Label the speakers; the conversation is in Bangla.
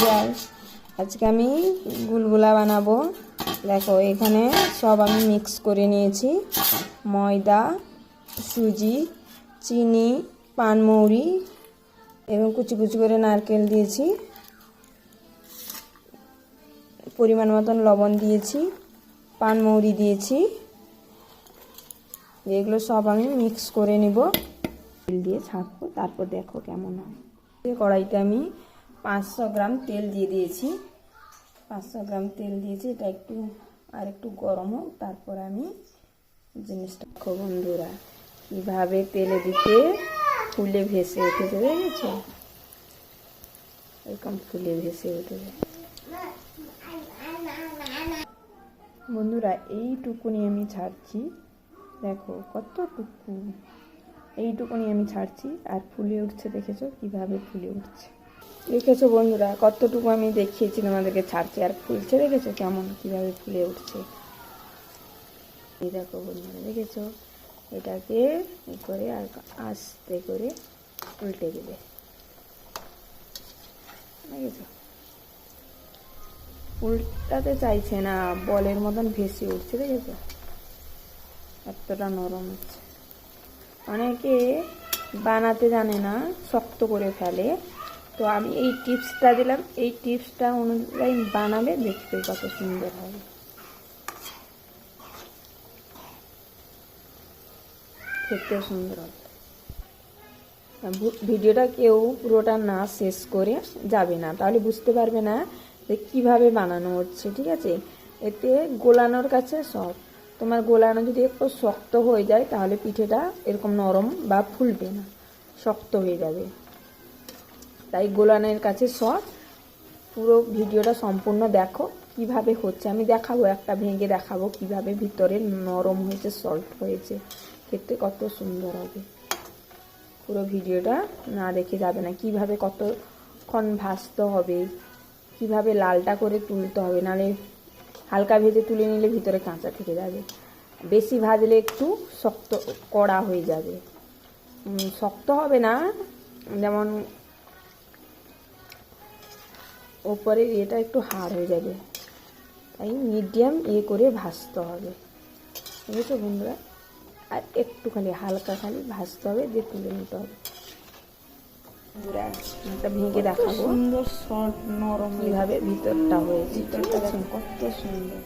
Speaker 1: যাই আজকে আমি গুলগুলা বানাবো। দেখো এখানে সব আমি মিক্স করে নিয়েছি, ময়দা, সুজি, চিনি, পানমৌরি এবং কুচি কুচি করে নারকেল দিয়েছি, পরিমাণ মতন লবণ দিয়েছি, পানমৌরি দিয়েছি। এগুলো সব আমি মিক্স করে নিব, তেল দিয়ে ছাঁকবো, তারপর দেখো কেমন হয়। কড়াইতে আমি 500 গ্রাম তেল দিয়ে দিয়েছি। 500 গ্রাম তেল দিয়েছি, এটা একটু গরম হোক, তারপর আমি জিনিসটা দেখো বন্ধুরা কীভাবে তেলে দিতে ফুলে ভেসে উঠেছে, দেখেছো? এরকম ফুলে ভেসে উঠেছে বন্ধুরা। এইটুকুনি আমি ছাড়ছি, দেখো কতটুকু, এইটুকুনি আমি ছাড়ছি আর ফুলে উঠছে। দেখেছো কিভাবে ফুলে উঠছে? দেখেছো বন্ধুরা কতটুকু আমি দেখিয়েছি তোমাদেরকে, ছাড়ছি আর ফুলছে। দেখেছো কেমন কিভাবে ফুলে উঠছে? এই দেখো বন্ধুরা, দেখেছো? এটাকে এই করে আর আস্তে করে উল্টে দেবে, দেখেছো? উল্টাতে চাইছে না, বলের মতন ভেসে উঠছে, দেখেছো? এতটা নরম হচ্ছে। অনেকে বানাতে জানে না, শক্ত করে ফেলে, তো আমি এই টিপসটা দিলাম। এই টিপসটা অনুযায়ী বানালে দেখতে কত সুন্দর হবে, দেখতেও সুন্দর হবে। ভিডিওটা কেউ পুরোটা না শেষ করে যাবে না, তাহলে বুঝতে পারবে না যে কীভাবে বানানো হচ্ছে, ঠিক আছে? এতে গোলানোর কাছে সব, তোমার গোলানো যদি একটু শক্ত হয়ে যায় তাহলে পিঠেটা এরকম নরম বা ফুলবে না, শক্ত হয়ে যাবে। তাই গোলানোর কাছে সব। পুরো ভিডিওটা সম্পূর্ণ দেখো কিভাবে হচ্ছে, আমি দেখাবো, একটা ভেঙে দেখাবো কিভাবে ভিতরে নরম হয়েছে, সফট হয়েছে, খেতে কত সুন্দর হবে। পুরো ভিডিওটা না দেখে যাবে না, কিভাবে কতক্ষণ ভাজতে হবে, কিভাবে লালটা করে তুলতে হবে, নাহলে হালকা ভেজে তুলে নিলে ভিতরে কাঁচা থেকে যাবে, বেশি ভাজলে একটু শক্ত কড়া হয়ে যাবে। শক্ত হবে না, যেমন ওপরে এটা একটু হার্ড হয়ে যাবে, তাই মিডিয়াম করে ভাজতে হবে, বুঝেছো বন্ধুরা? আর একটু খালি হালকা খালি ভাজতে হবে, দিয়ে তুলে নিতে হবে। একটা ভেঙে দেখাবো, সুন্দর সফট নরম কিভাবে ভিতরটা হয়েছে, ভিতরটা কত সুন্দর।